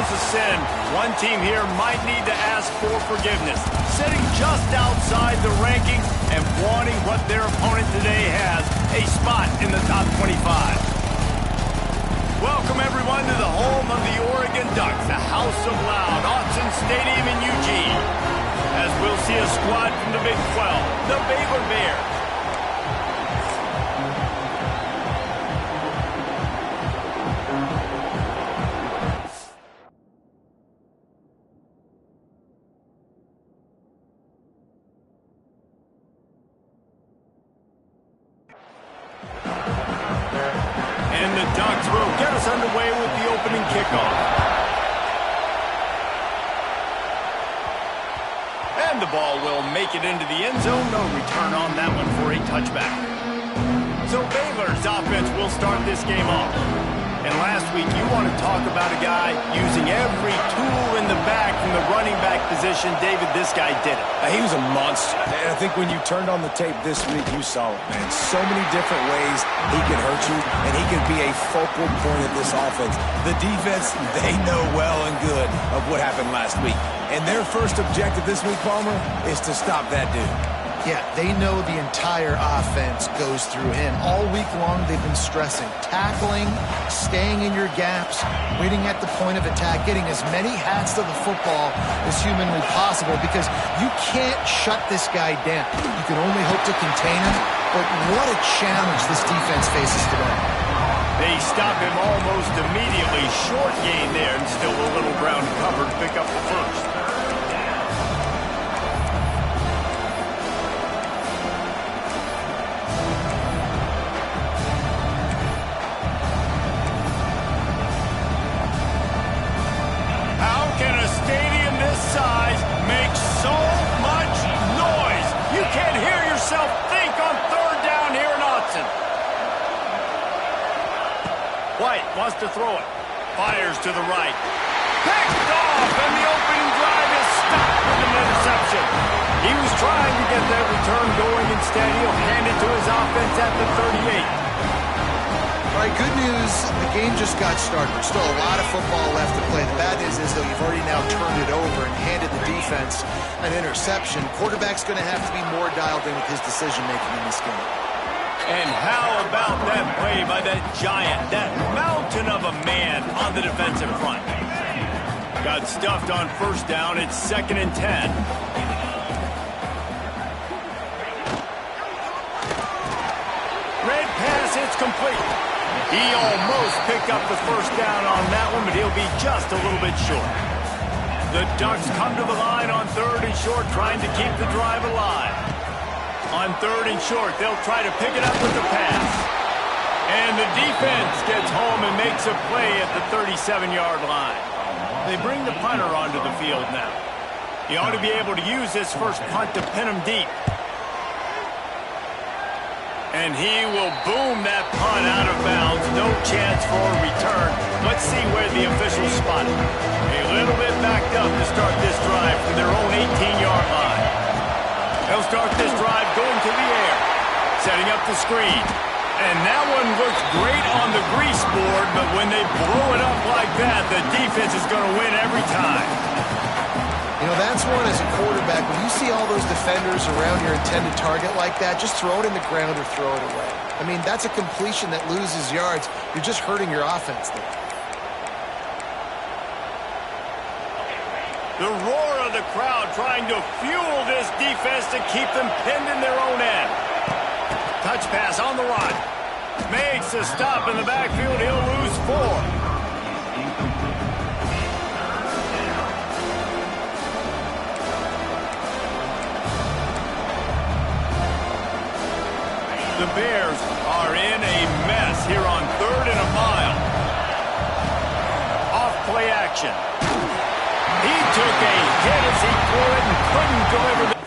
is a sin, one team here might need to ask for forgiveness, sitting just outside the rankings and wanting what their opponent today has, a spot in the top 25. Welcome, everyone, to the home of the Oregon Ducks, the House of Loud, Autzen Stadium in Eugene, as we'll see a squad from the Big 12, the Baylor Bears. And the Ducks will get us underway with the opening kickoff. And the ball will make it into the end zone. No return on that one for a touchback. So Baylor's offense will start this game off. And last week, you want to talk about a guy using every tool in the bag from the running back position. David, this guy did it. He was a monster. And I think when you turned on the tape this week, you saw it, man. So many different ways he could hurt you, and he could be a focal point of this offense. The defense, they know well and good of what happened last week. And their first objective this week, Palmer, is to stop that dude. Yeah, they know the entire offense goes through him. All week long, they've been stressing tackling, staying in your gaps, waiting at the point of attack, getting as many hats to the football as humanly possible, because you can't shut this guy down. You can only hope to contain him, but what a challenge this defense faces today. They stop him almost immediately. Short gain there, and still a little ground covered to pick up the first. White wants to throw it. Fires to the right. Picked off, and the opening drive is stopped with an interception. He was trying to get that return going. Instead, he'll hand it to his offense at the 38. All right, good news. The game just got started. There's still a lot of football left to play. The bad news is, though, you've already now turned it over and handed the defense an interception. Quarterback's going to have to be more dialed in with his decision-making in this game. And how about that play by that giant, that mountain of a man on the defensive front? Got stuffed on first down. It's 2nd and 10. Red pass, it's complete. He almost picked up the first down on that one, but he'll be just a little bit short. The Ducks come to the line on 3rd and short, trying to keep the drive alive. On 3rd and short, they'll try to pick it up with the pass. And the defense gets home and makes a play at the 37-yard line. They bring the punter onto the field now. He ought to be able to use this first punt to pin him deep. And he will boom that punt out of bounds. No chance for a return. Let's see where the officials spot it. A little bit backed up to start this drive from their own 18-yard line. They'll start this drive going to the air, setting up the screen. And that one looks great on the grease board, but when they blow it up like that, the defense is going to win every time. You know, that's one as a quarterback. When you see all those defenders around your intended target like that, just throw it in the ground or throw it away. I mean, that's a completion that loses yards. You're just hurting your offense there. The roar of the crowd trying to fuel this defense to keep them pinned in their own end. Touch pass on the run. Makes a stop in the backfield. He'll lose 4. The Bears are in a mess here on 3rd and a mile. Off play action. He took a hit as he threw it and couldn't deliver the...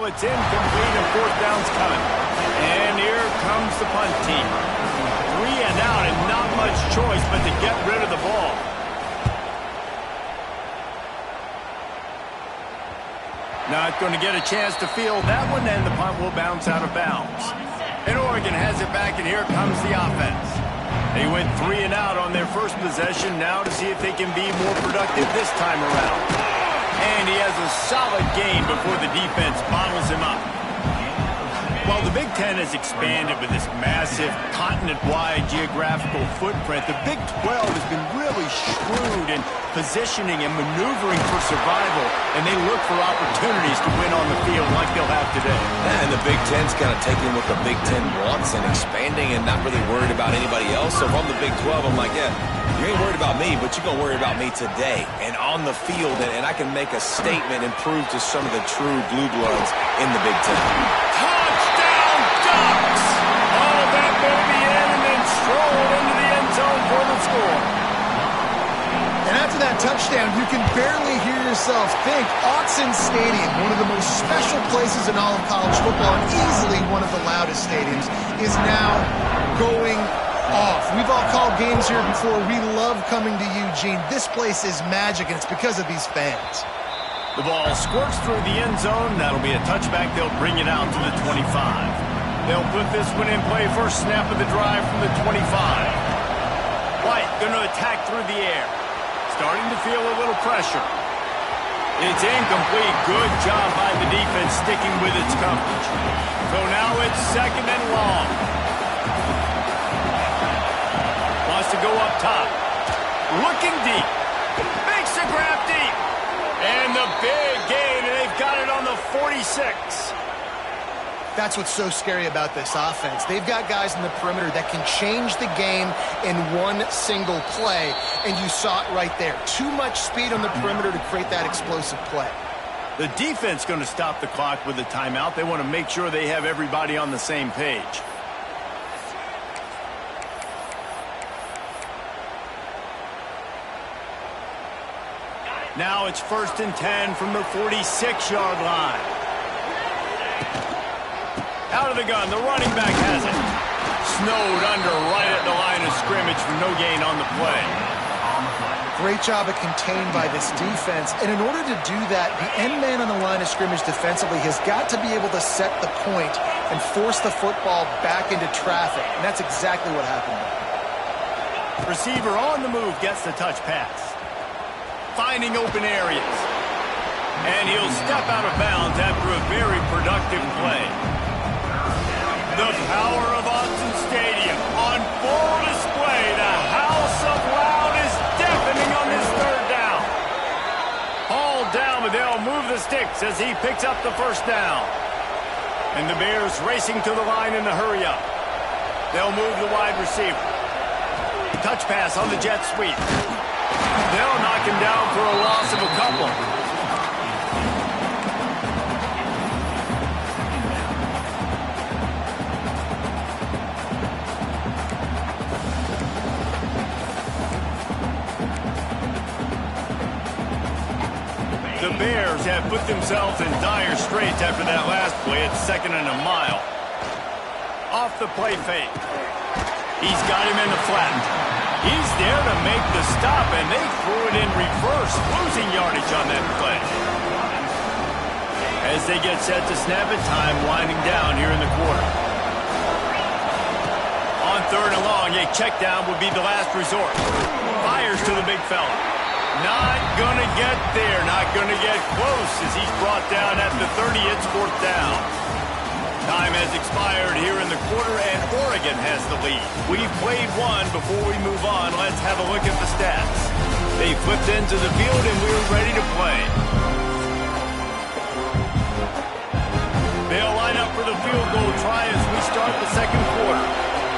It's incomplete and 4th down's coming. And here comes the punt team. 3 choice but to get rid of the ball. Not going to get a chance to field that one, and the punt will bounce out of bounds. And Oregon has it back, and here comes the offense. They went 3 and out on their first possession, now to see if they can be more productive this time around. And he has a solid game before the defense bottles him up. While the Big Ten has expanded with this massive continent-wide geographical footprint, the Big 12 has been really shrewd in positioning and maneuvering for survival, and they look for opportunities to win on the field like they'll have today. Yeah, and the Big Ten's kind of taking what the Big Ten wants and expanding and not really worried about anybody else. So if I'm the Big 12, I'm like, yeah, you ain't worried about me, but you're going to worry about me today and on the field, and I can make a statement and prove to some of the true blue bloods in the Big Ten. Touchdown, Ducks! All that baby in and then strolled into the end zone for the score. And after that touchdown, you can barely hear yourself think. Autzen Stadium, one of the most special places in all of college football, and easily one of the loudest stadiums, is now going off. We've all called games here before. We love coming to Eugene. This place is magic, and it's because of these fans. The ball squirts through the end zone. That'll be a touchback. They'll bring it out to the 25. They'll put this one in play. First snap of the drive from the 25. White going to attack through the air. Starting to feel a little pressure. It's incomplete. Good job by the defense sticking with its coverage. So now it's 2nd and long. Wants to go up top. Looking deep. Makes the grab deep. And the big gain, and they've got it on the 46. That's what's so scary about this offense. They've got guys in the perimeter that can change the game in one single play, and you saw it right there. Too much speed on the perimeter to create that explosive play. The defense going to stop the clock with a timeout. They want to make sure they have everybody on the same page. Now it's 1st and 10 from the 46-yard line. Out of the gun, the running back has it. Snowed under right at the line of scrimmage for no gain on the play. Great job of contained by this defense. And in order to do that, the end man on the line of scrimmage defensively has got to be able to set the point and force the football back into traffic. And that's exactly what happened. Receiver on the move gets the touch pass. Finding open areas. And he'll step out of bounds after a very productive play. The power of Autzen Stadium on full display. The house of loud is deafening on this 3rd down. Hauled down, but they'll move the sticks as he picks up the 1st down. And the Bears racing to the line in a hurry up. They'll move the wide receiver. Touch pass on the jet sweep. They'll knock him down for a loss of a couple. The Bears have put themselves in dire straits after that last play. It's 2nd and a mile. Off the play fake. He's got him in the flat. He's there to make the stop, and they threw it in reverse, losing yardage on that play. As they get set to snap it, time winding down here in the quarter. On 3rd and long, a check down would be the last resort. Fires to the big fella. Not going to get there, not going to get close as he's brought down at the 30. It's 4th down. Time has expired here in the quarter, and Oregon has the lead. We've played one. Before we move on, let's have a look at the stats. They flipped into the field, and we're ready to play. They'll line up for the field goal try as we start the 2nd quarter.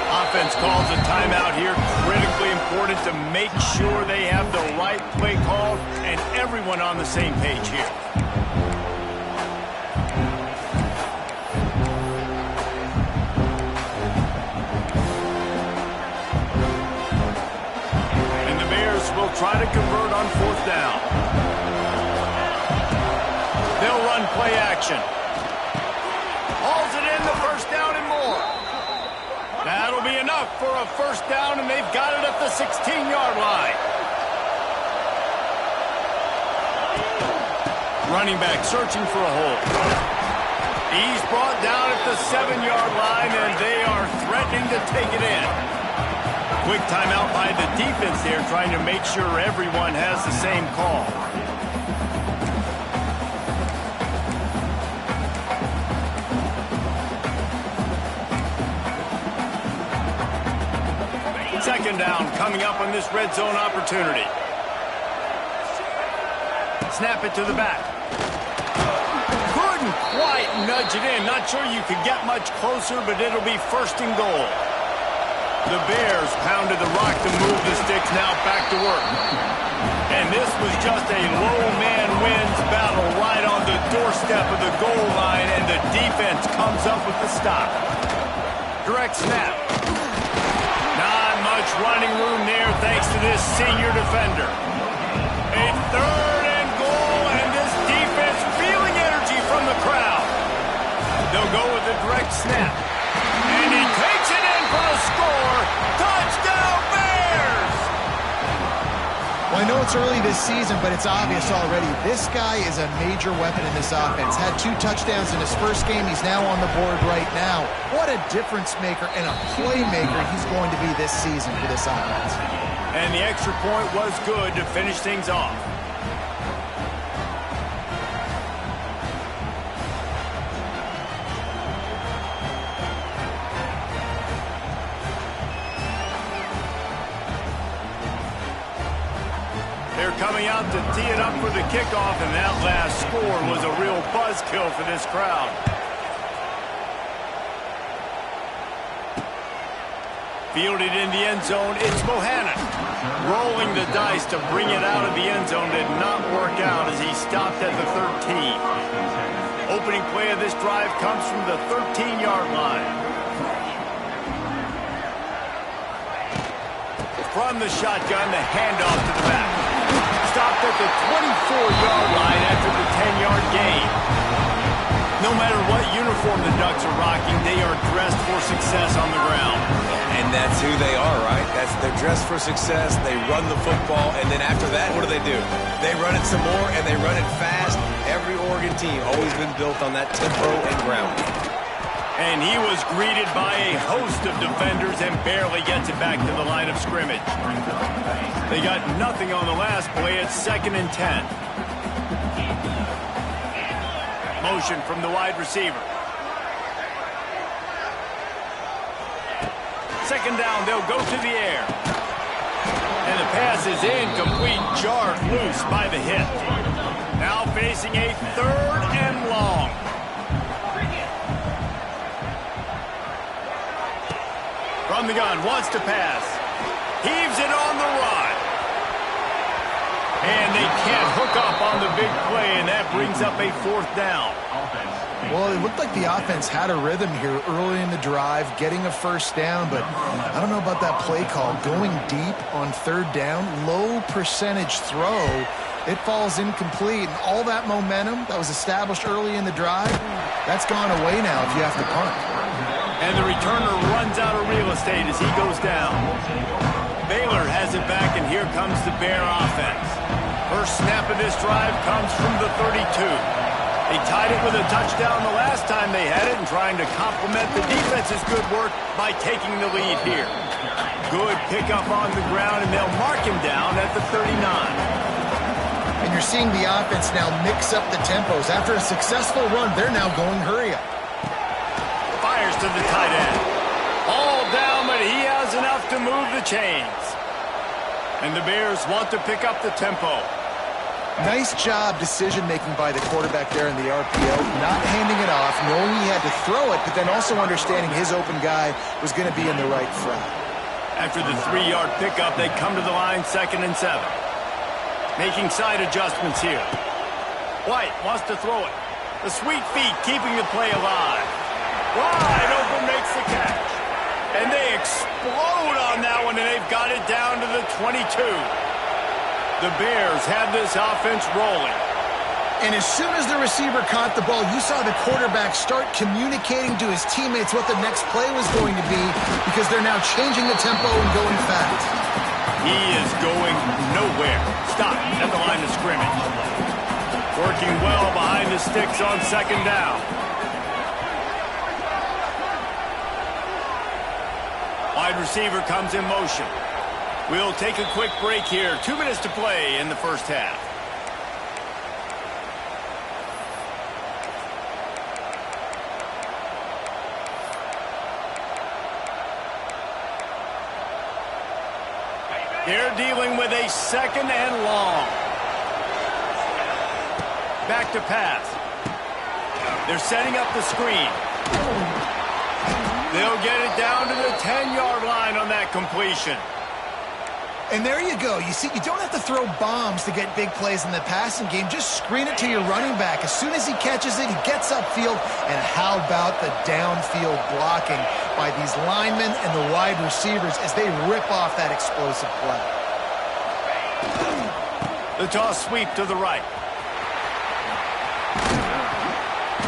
Offense calls a timeout here. Critically important to make sure they have the right play called and everyone on the same page here. And the Bears will try to convert on 4th down. They'll run play action. Hauls it in, the 1st down and more. That'll be enough. enough for a first down, and they've got it at the 16-yard line. Running back searching for a hole. He's brought down at the 7-yard line, and they are threatening to take it in. Quick timeout by the defense there, trying to make sure everyone has the same call. Second down coming up on this red zone opportunity. Snap it to the back. Couldn't quite nudge it in. Not sure you could get much closer, but it'll be first and goal. The Bears pounded the rock to move the sticks, now back to work. And this was just a low man wins battle right on the doorstep of the goal line, and the defense comes up with the stop. Direct snap. Not much running room there thanks to this senior defender. A third and goal, and this defense feeling energy from the crowd. They'll go with a direct snap. And he takes it in for a score. Touchdown, Bears! Well, I know it's early this season, but it's obvious already. This guy is a major weapon in this offense. Had 2 touchdowns in his first game. He's now on the board right now. What a difference maker and a playmaker he's going to be this season for this offense. And the extra point was good to finish things off. They're coming out to tee it up for the kickoff, and that last score was a real buzzkill for this crowd. Fielded in the end zone, it's Bohannon. Rolling the dice to bring it out of the end zone did not work out as he stopped at the 13. Opening play of this drive comes from the 13-yard line. From the shotgun, the handoff to the back. Stopped at the 24-yard line after the 10-yard gain. No matter what uniform the Ducks are rocking, they are dressed for success on the ground. And that's who they are, right? They're dressed for success. They run the football, and then after that, what do? They run it some more, and they run it fast. Every Oregon team always been built on that tempo and ground. And he was greeted by a host of defenders and barely gets it back to the line of scrimmage. They got nothing on the last play. It's 2nd and 10. Motion from the wide receiver. Second down, they'll go to the air. And the pass is incomplete, jarred loose by the hit. Now facing a 3rd and long. From the gun, wants to pass. Heaves it on the run. And they can't hook up on the big play, and that brings up a 4th down. Well, it looked like the offense had a rhythm here early in the drive, getting a first down, but I don't know about that play call. Going deep on 3rd down, low percentage throw, it falls incomplete. And all that momentum that was established early in the drive, that's gone away now if you have to punt. And the returner runs out of real estate as he goes down. Baylor has it back, and here comes the Bear offense. First snap of this drive comes from the 32. They tied it with a touchdown the last time they had it and trying to complement the defense's good work by taking the lead here. Good pickup on the ground, and they'll mark him down at the 39. And you're seeing the offense now mix up the tempos. After a successful run, they're now going hurry up. Fires to the tight end. All down, but he has enough to move the chains. And the Bears want to pick up the tempo. Nice job decision-making by the quarterback there in the RPO, not handing it off, knowing he had to throw it, but then also understanding his open guy was going to be in the right front. After the 3-yard pickup, they come to the line 2nd and 7. Making side adjustments here. White wants to throw it. The sweet feet keeping the play alive. Wide open makes the catch. And they explode on that one, and they've got it down to the 22. The Bears have this offense rolling. And as soon as the receiver caught the ball, you saw the quarterback start communicating to his teammates what the next play was going to be because they're now changing the tempo and going fast. He is going nowhere. Stop at the line of scrimmage. Working well behind the sticks on second down. Wide receiver comes in motion. We'll take a quick break here. 2 minutes to play in the first half. They're dealing with a second and long. Back to pass. They're setting up the screen. They'll get it down to the 10-yard line on that completion. And there you go. You see, you don't have to throw bombs to get big plays in the passing game. Just screen it to your running back. As soon as he catches it, he gets upfield. And how about the downfield blocking by these linemen and the wide receivers as they rip off that explosive play. The toss sweep to the right.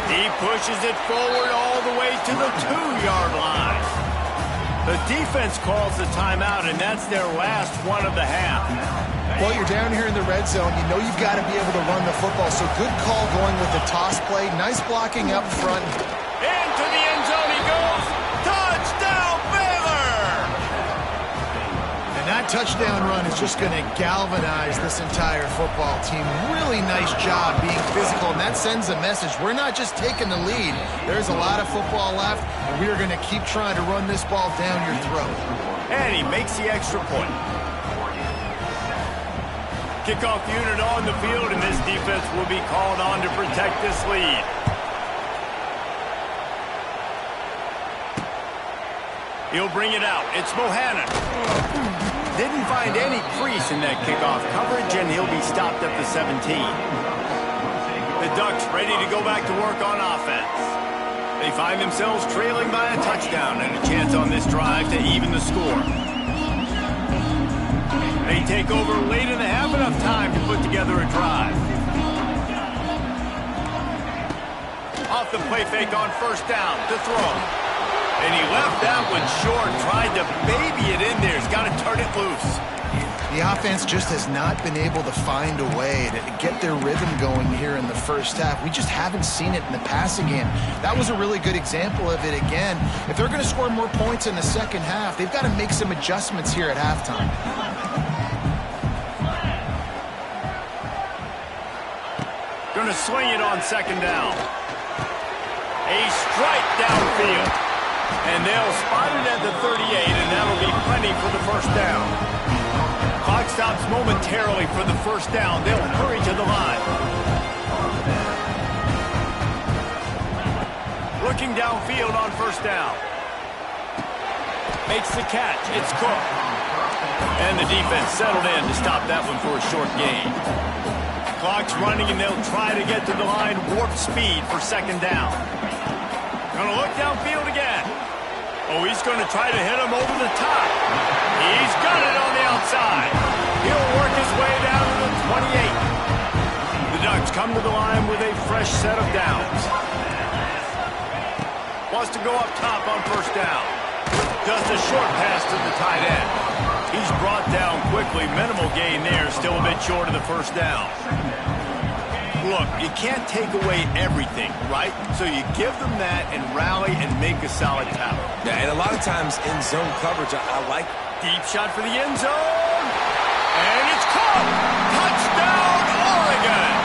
He pushes it forward all the way to the 2-yard line. The defense calls the timeout, and that's their last one of the half. Well, you're down here in the red zone. You know you've got to be able to run the football, so good call going with the toss play. Nice blocking up front. Into the end zone he goes. Touchdown, Baylor! And that touchdown run is just going to galvanize this entire football team. Really nice job being physical, and that sends a message. We're not just taking the lead. There's a lot of football left, and we are going to keep trying to run this ball down your throat. And he makes the extra point. Kickoff unit on the field, and this defense will be called on to protect this lead. He'll bring it out. It's Bohannon. Didn't find any crease in that kickoff coverage, and he'll be stopped at the 17. The Ducks ready to go back to work on offense. They find themselves trailing by a touchdown and a chance on this drive to even the score. They take over late in the half, enough time to put together a drive. Off the play fake on first down to throw. And he left that one short, tried to baby it in there. He's got to turn it loose. The offense just has not been able to find a way to get their rhythm going here in the first half. We just haven't seen it in the passing game. That was a really good example of it again. If they're going to score more points in the second half, they've got to make some adjustments here at halftime. Going to swing it on second down. A strike downfield. And they'll spot it at the 38, and that'll be plenty for the first down. Clock stops momentarily for the first down. They'll hurry to the line. Looking downfield on first down. Makes the catch. It's Cook. And the defense settled in to stop that one for a short gain. Clock's running, and they'll try to get to the line warp speed for second down. Gonna look downfield again. Oh, he's going to try to hit him over the top. He's got it on the outside. He'll work his way down to the 28. The Ducks come to the line with a fresh set of downs. Wants to go up top on first down. Just a short pass to the tight end. He's brought down quickly. Minimal gain there. Still a bit short of the first down. Look, you can't take away everything, right? So you give them that and rally and make a solid tackle. Yeah, and a lot of times in zone coverage, I like. Deep shot for the end zone. And it's caught. Touchdown, Oregon.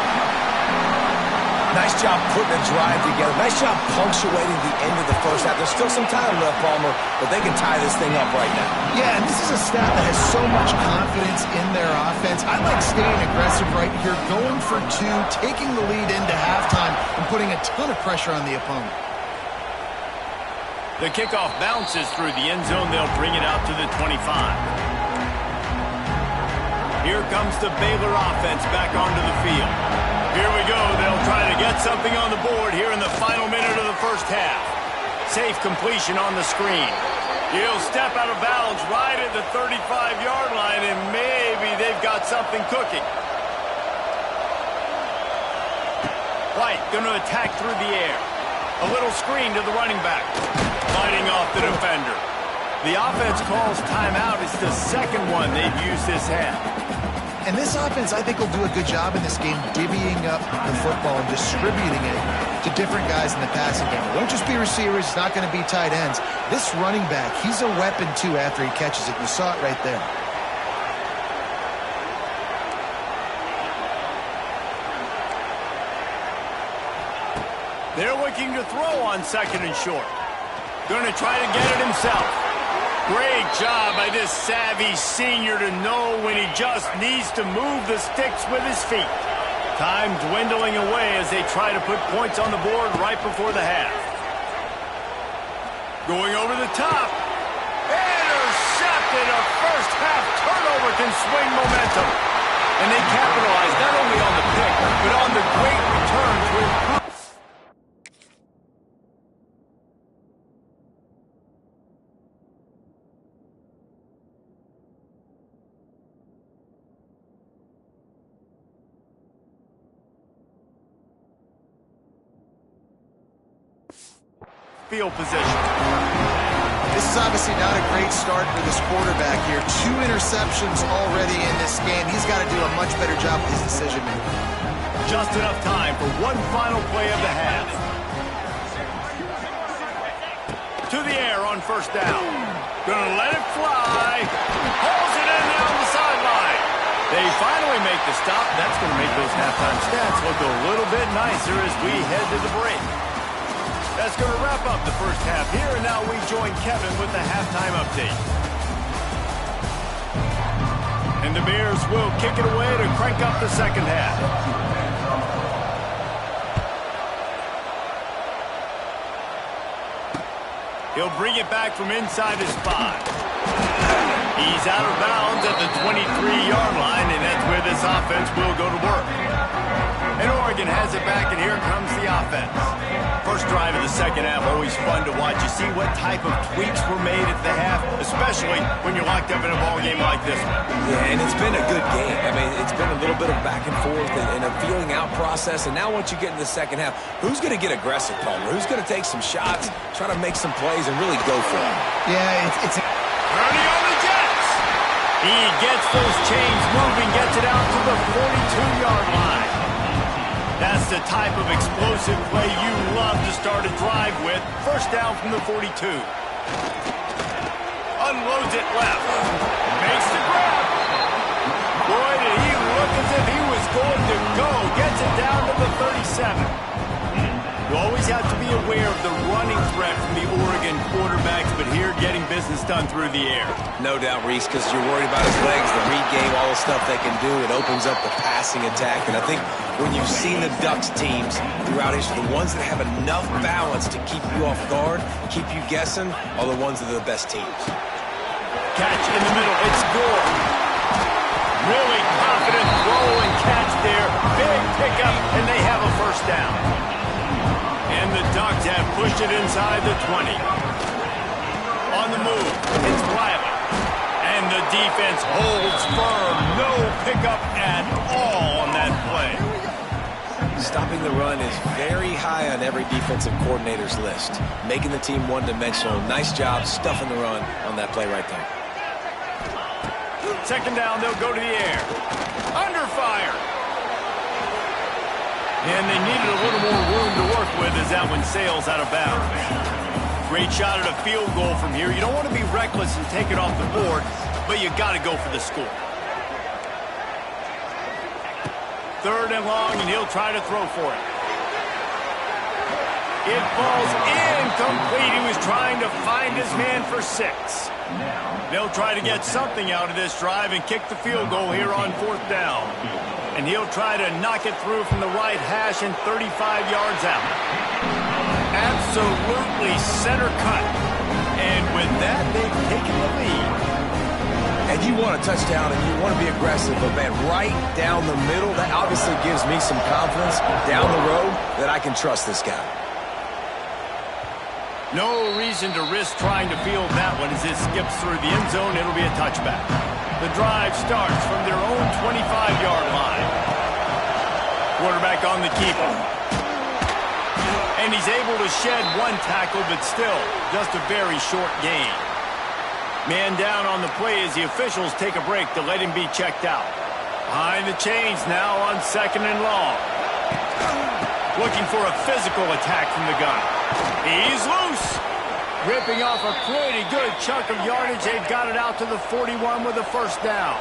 Nice job putting a drive together. Nice job punctuating the end of the first half. There's still some time left, Palmer, but they can tie this thing up right now. Yeah, and this is a staff that has so much confidence in their offense. I like staying aggressive right here, going for two, taking the lead into halftime, and putting a ton of pressure on the opponent. The kickoff bounces through the end zone. They'll bring it out to the 25. Here comes the Baylor offense back onto the field. Here we go. They'll try to get something on the board here in the final minute of the first half. Safe completion on the screen. He'll step out of bounds right at the 35-yard line, and maybe they've got something cooking. right, going to attack through the air. A little screen to the running back. Fighting off the defender. The offense calls timeout. It's the second one they've used this half. And this offense, I think, will do a good job in this game divvying up the football and distributing it to different guys in the passing game. It won't just be receivers. It's not going to be tight ends. This running back, he's a weapon, too, after he catches it. You saw it right there. They're looking to throw on second and short. Going to try to get it himself. Great job by this savvy senior to know when he just needs to move the sticks with his feet. Time dwindling away as they try to put points on the board right before the half. Going over the top. Intercepted. A first half turnover can swing momentum. And they capitalize not only on the pick, but on the great return to improve. Field position. This is obviously not a great start for this quarterback here. 2 interceptions already in this game. He's got to do a much better job with his decision-making. Just enough time for one final play of the half. To the air on first down. Gonna let it fly. Hauls it in down the sideline. They finally make the stop. That's going to make those halftime stats look a little bit nicer as we head to the break. That's going to wrap up the first half here, and now we join Kevin with the halftime update. And the Bears will kick it away to crank up the second half. He'll bring it back from inside his 5. He's out of bounds at the 23-yard line, and that's where this offense will go to work. And Oregon has it back, and here comes the offense. First drive of the second half, always fun to watch. You see what type of tweaks were made at the half, especially when you're locked up in a ball game like this one. Yeah, and it's been a good game. I mean, it's been a little bit of back and forth and a feeling out process. And now once you get in the second half, who's going to get aggressive, Palmer? Who's going to take some shots, try to make some plays, and really go for it? Yeah, it's Purdy on the Jets. He gets those chains moving, gets it out to the 42-yard line. That's the type of explosive play you love to start a drive with. First down from the 42. Unloads it left. Makes the grab. Boy, did he look as if he was going to go. Gets it down to the 37. You always have to be aware of the running threat from the Oregon quarterbacks, but here getting business done through the air. No doubt, Reese, because you're worried about his legs, the read game, all the stuff they can do. It opens up the passing attack. And I think when you've seen the Ducks teams throughout history, the ones that have enough balance to keep you off guard, keep you guessing, are the ones that are the best teams. Catch in the middle. It's good. Really confident throw and catch there. Big pickup, and they have a first down. And the Ducks have pushed it inside the 20. On the move, it's Riley. And the defense holds firm. No pickup at all on that play. Stopping the run is very high on every defensive coordinator's list. Making the team one-dimensional. Nice job stuffing the run on that play right there. Second down, they'll go to the air. Under fire. And they needed a little more room to work with as that one sails out of bounds. Great shot at a field goal from here. You don't want to be reckless and take it off the board, but you got to go for the score. Third and long, and he'll try to throw for it. It falls incomplete. He was trying to find his man for 6. They'll try to get something out of this drive and kick the field goal here on fourth down. And he'll try to knock it through from the right hash and 35 yards out. Absolutely center cut. And with that, they've taken the lead. And you want a touchdown and you want to be aggressive, but man, right down the middle, that obviously gives me some confidence down the road that I can trust this guy. No reason to risk trying to field that one as it skips through the end zone. It'll be a touchback. The drive starts from their own 25-yard line. Quarterback on the keeper. And he's able to shed one tackle, but still, just a very short gain. Man down on the play as the officials take a break to let him be checked out. Behind the chains now on 2nd and long. Looking for a physical attack from the gun. He's loose. Ripping off a pretty good chunk of yardage. They've got it out to the 41 with a first down.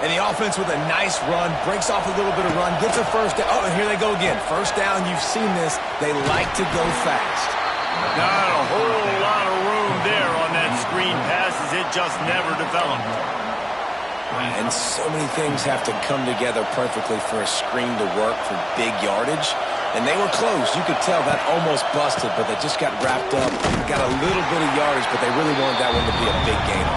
And the offense with a nice run, breaks off a little bit of run, gets a first down. Oh, and here they go again. First down, you've seen this. They like to go fast. Not a whole lot of room there on that screen pass as it just never developed. And so many things have to come together perfectly for a screen to work for big yardage. And they were close. You could tell that almost busted, but they just got wrapped up. Got a little bit of yardage, but they really wanted that one to be a big gain.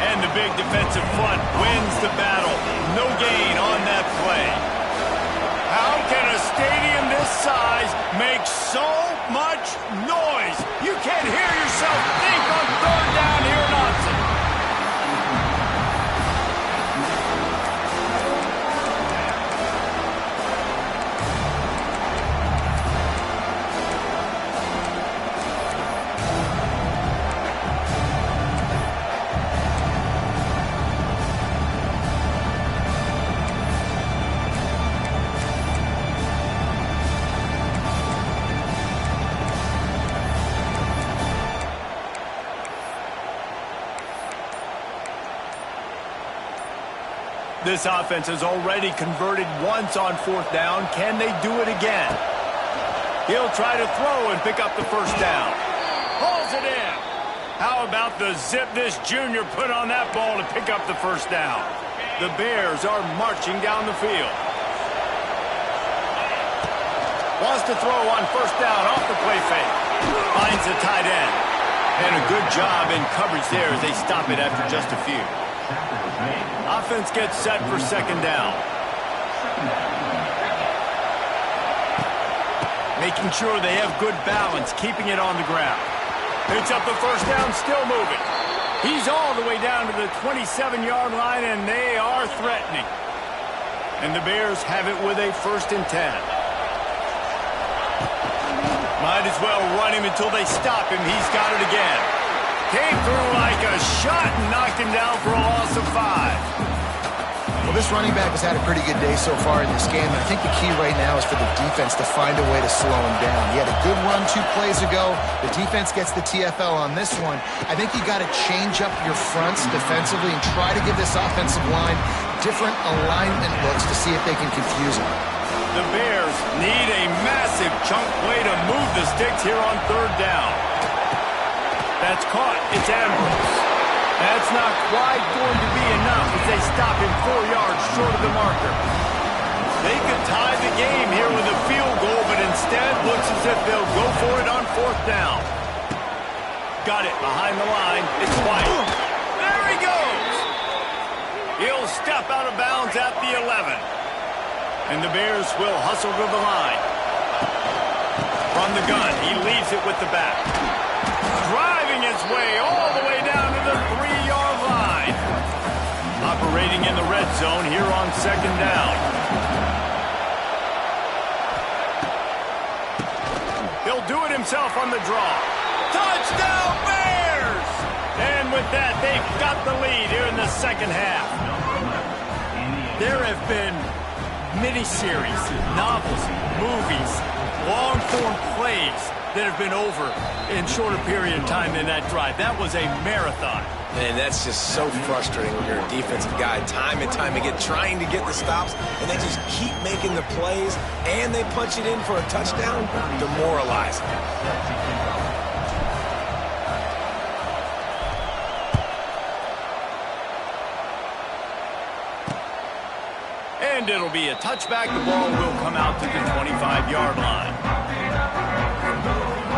And the big defensive front wins the battle. No gain on that play. How can a stadium this size make so much noise? You can't hear yourself think on 3rd down here in Austin. This offense has already converted once on 4th down. Can they do it again? He'll try to throw and pick up the first down. Hauls it in. How about the zip this junior put on that ball to pick up the first down? The Bears are marching down the field. Wants to throw on 1st down off the play fake. Finds the tight end. And a good job in coverage there as they stop it after just a few. Offense gets set for 2nd down. Making sure they have good balance, keeping it on the ground. Picks up the first down, still moving. He's all the way down to the 27-yard line, and they are threatening. And the Bears have it with a 1st and 10. Might as well run him until they stop him. He's got it again. Came through like a shot and knocked him down for a loss of 5. Well, this running back has had a pretty good day so far in this game, and I think the key right now is for the defense to find a way to slow him down. He had a good run 2 plays ago. The defense gets the TFL on this one. I think you got to change up your fronts defensively and try to give this offensive line different alignment looks to see if they can confuse him. The Bears need a massive chunk play to move the sticks here on 3rd down. That's caught. It's Ambrose. That's not quite going to be enough as they stop him 4 yards short of the marker. They could tie the game here with a field goal, but instead looks as if they'll go for it on 4th down. Got it behind the line. It's White. There he goes. He'll step out of bounds at the 11. And the Bears will hustle to the line. From the gun, he leaves it with the back. Driving his way all the way down to the 3-yard line. Operating in the red zone here on 2nd down. He'll do it himself on the draw. Touchdown Bears! And with that, they've got the lead here in the 2nd half. There have been miniseries, novels, movies, long-form plays that have been over in shorter period of time than that drive. That was a marathon. And that's just so frustrating when you're a defensive guy, time and time again, trying to get the stops, and they just keep making the plays, and they punch it in for a touchdown. Demoralizing. And it'll be a touchback. The ball will come out to the 25-yard line.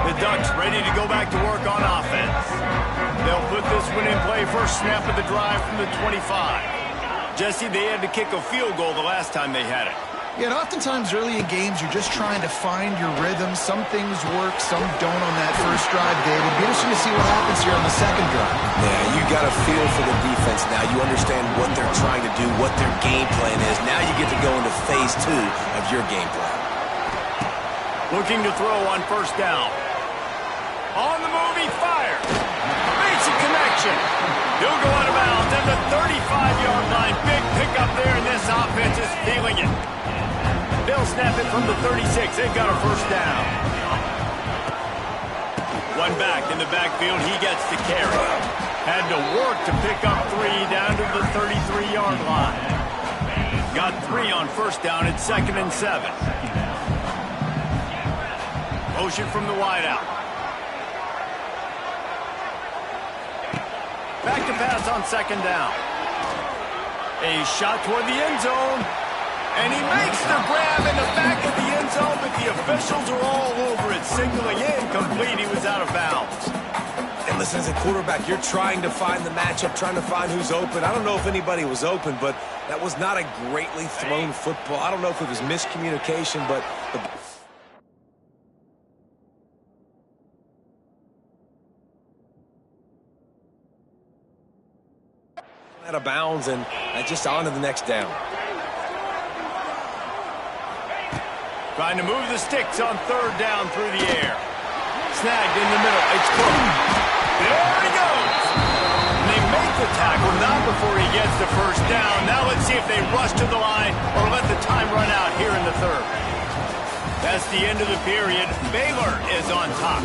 The Ducks ready to go back to work on offense. They'll put this one in play first snap of the drive from the 25. Jesse, they had to kick a field goal the last time they had it. Yeah, and oftentimes early in games, you're just trying to find your rhythm. Some things work, some don't on that first drive, David. It'll be interesting to see what happens here on the 2nd drive. Yeah, you got a feel for the defense now. You understand what they're trying to do, what their game plan is. Now you get to go into phase 2 of your game plan. Looking to throw on first down. On the move, he fires. Makes a connection. He'll go out of bounds at the 35-yard line. Big pickup there, and this offense is feeling it. They'll snap it from the 36. They've got a first down. One back in the backfield. He gets the carry. Had to work to pick up 3 down to the 33-yard line. Got 3 on first down at 2nd and 7. Motion from the wideout. Back to pass on 2nd down. A shot toward the end zone. And he makes the grab in the back of the end zone, but the officials are all over it, signaling incomplete. He was out of bounds. And listen, as a quarterback, you're trying to find the matchup, trying to find who's open. I don't know if anybody was open, but that was not a greatly thrown football. I don't know if it was miscommunication, but out of bounds and just on to the next down. Trying to move the sticks on 3rd down through the air. Snagged in the middle. It's Cook. There he goes. And they make the tackle, not before he gets the first down. Now let's see if they rush to the line or let the time run out here in the 3rd. That's the end of the period. Baylor is on top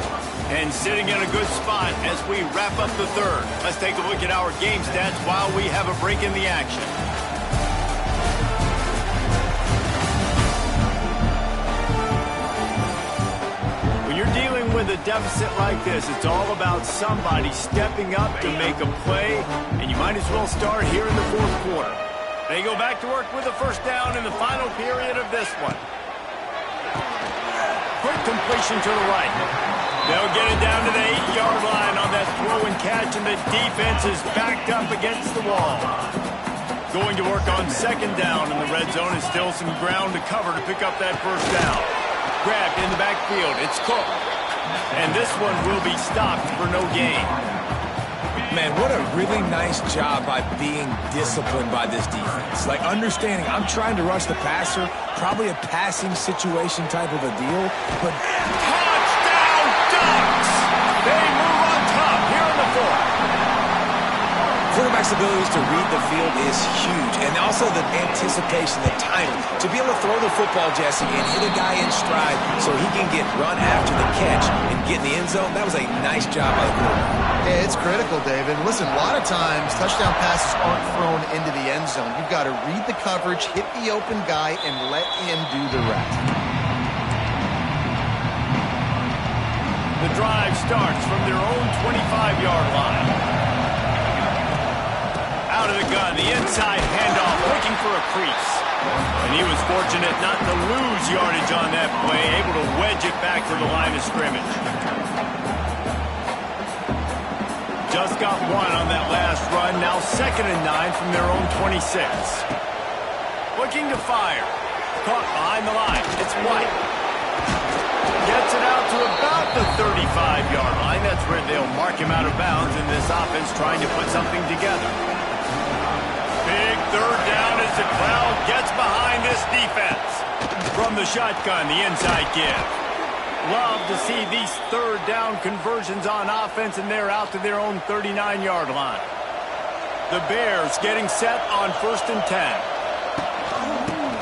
and sitting in a good spot as we wrap up the 3rd. Let's take a look at our game stats while we have a break in the action. When you're dealing with a deficit like this, it's all about somebody stepping up to make a play, and you might as well start here in the 4th quarter. They go back to work with a first down in the final period of this one. Quick completion to the right. They'll get it down to the 8-yard line on that throw and catch, and the defense is backed up against the wall. Going to work on 2nd down in the red zone, and still some ground to cover to pick up that first down. Grabbed in the backfield. It's Cook. And this one will be stopped for no gain. Man, what a really nice job by being disciplined by this defense. Like, understanding I'm trying to rush the passer, probably a passing situation type of a deal, but touchdown Ducks! They move on top here in the 4th. Quarterback's abilities to read the field is huge, and also the anticipation, the timing. To be able to throw the football, Jesse, and hit a guy in stride so he can get run after the catch and get in the end zone, that was a nice job by the quarterback. Yeah, it's critical, David. Listen, a lot of times touchdown passes aren't thrown into the end zone. You've got to read the coverage, hit the open guy, and let him do the rest. The drive starts from their own 25-yard line. Out of the gun, the inside handoff, looking for a crease. And he was fortunate not to lose yardage on that play, able to wedge it back to the line of scrimmage. Just got 1 on that last run, now 2nd and 9 from their own 26. Looking to fire. Caught behind the line. It's White. Gets it out to about the 35-yard line. That's where they'll mark him out of bounds in this offense trying to put something together. Big 3rd down as the crowd gets behind this defense. From the shotgun, the inside give. Love to see these 3rd down conversions on offense, and they're out to their own 39-yard line. The Bears getting set on 1st and 10.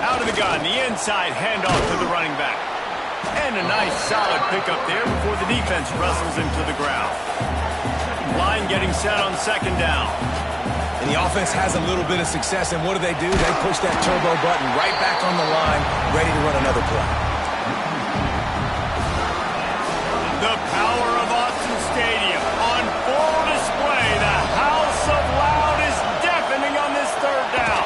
Out of the gun, the inside handoff to the running back. And a nice solid pickup there before the defense wrestles him to the ground. Line getting set on 2nd down. And the offense has a little bit of success, and what do? They push that turbo button right back on the line, ready to run another play. The power of Austin Stadium on full display. The house of loud is deafening on this 3rd down.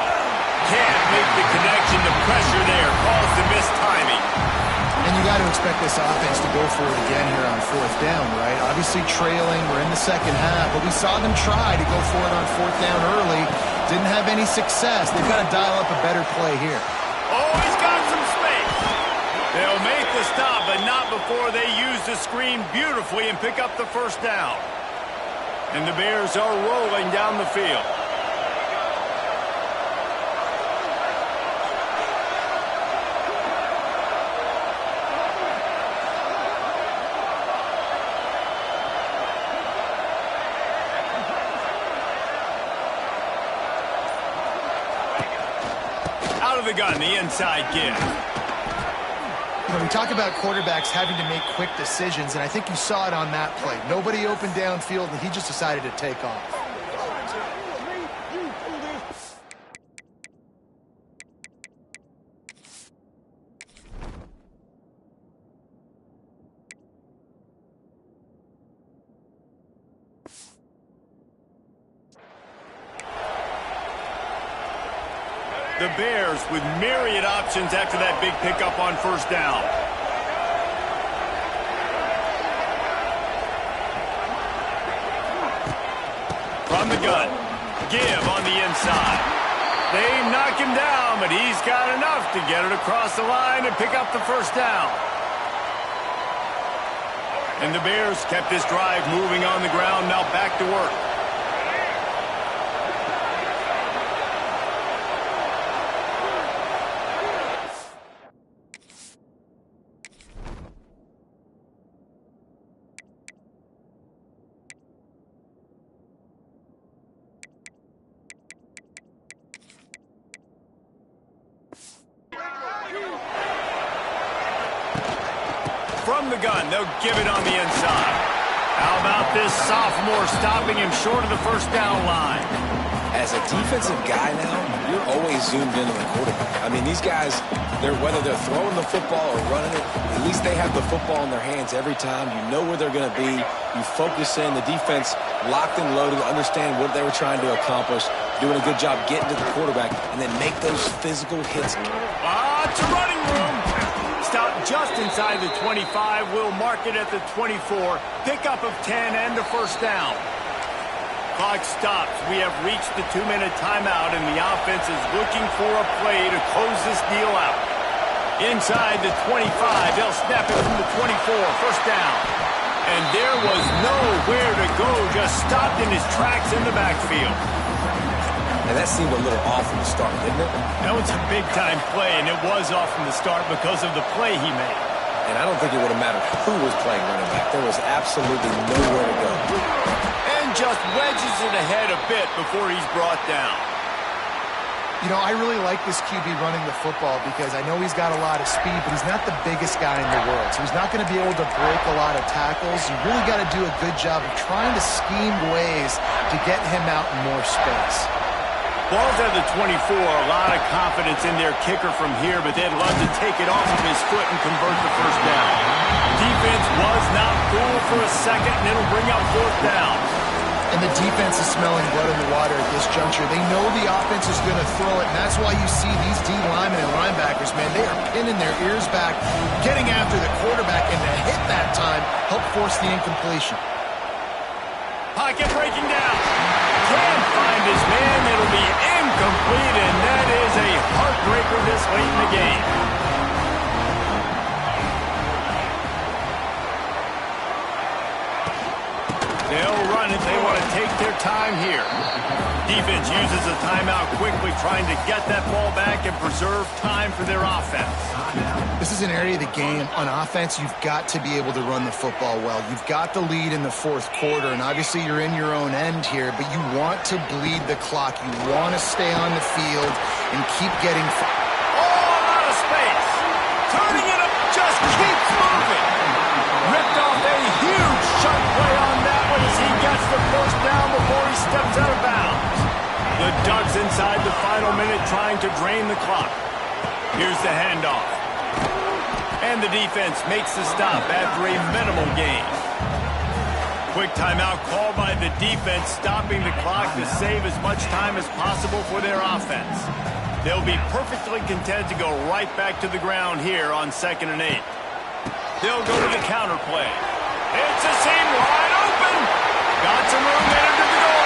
Can't make the connection. The pressure there caused the missed timing. And you got to expect this offense to go for it again here on 4th down, right? Obviously trailing, we're in the 2nd half, but we saw them try to go for it on 4th down early. Didn't have any success. They've got to dial up a better play here. Oh, he's got some space. They'll make the stop, but not before they use the screen beautifully and pick up the first down. And the Bears are rolling down the field. Out of the gun, the inside give. You know, we talk about quarterbacks having to make quick decisions, and I think you saw it on that play. Nobody opened downfield, and he just decided to take off. The Bears with myriad options after that big pickup on first down. From the gun, give on the inside. They knock him down, but he's got enough to get it across the line and pick up the first down. And the Bears kept this drive moving on the ground, now back to work. From the gun, they'll give it on the inside. How about this sophomore stopping him short of the first down line? As a defensive guy now, you're always zoomed into the quarterback. I mean, these guys, whether they're throwing the football or running it, at least they have the football in their hands every time. You know where they're going to be. You focus in. The defense locked and loaded, understand what they were trying to accomplish, doing a good job getting to the quarterback, and then make those physical hits. It's a running room. Stop just inside the 25. We'll mark it at the 24. Pickup of 10 and the first down. Clock stops. We have reached the 2-minute timeout, and the offense is looking for a play to close this deal out. Inside the 25, they'll snap it from the 24. First down. And there was nowhere to go, just stopped in his tracks in the backfield. And that seemed a little off from the start, didn't it? That was a big-time play, and it was off from the start because of the play he made. And I don't think it would have mattered who was playing running back. There was absolutely nowhere to go. And just wedges it ahead a bit before he's brought down. You know, I really like this QB running the football because I know he's got a lot of speed, but he's not the biggest guy in the world. So he's not going to be able to break a lot of tackles. You really got to do a good job of trying to scheme ways to get him out in more space. Ball's at the 24, a lot of confidence in their kicker from here, but they'd love to take it off of his foot and convert the first down. Defense was not fooled for a second, and it'll bring up fourth down. And the defense is smelling blood in the water at this juncture. They know the offense is going to throw it, and that's why you see these D linemen and linebackers, man, they are pinning their ears back, getting after the quarterback, and to hit that time, help force the incompletion. Pocket breaking down. Can't find his man. It'll be incomplete, and that is a heartbreaker this late in the game. They'll run it. They want to take their time here. Defense uses a timeout quickly, trying to get that ball back and preserve time for their offense. This is an area of the game. On offense, you've got to be able to run the football well. You've got the lead in the fourth quarter, and obviously you're in your own end here, but you want to bleed the clock. You want to stay on the field and keep getting... Out of space. Turning it up, just keeps moving. Ripped off a huge chunk play on that one as he gets the first down before he steps out of bounds. The Ducks inside the final minute trying to drain the clock. Here's the handoff. And the defense makes the stop after a minimal gain. Quick timeout called by the defense, stopping the clock to save as much time as possible for their offense. They'll be perfectly content to go right back to the ground here on 2nd and 8. They'll go to the counter play. It's a seam wide open. Got some room, entered to the goal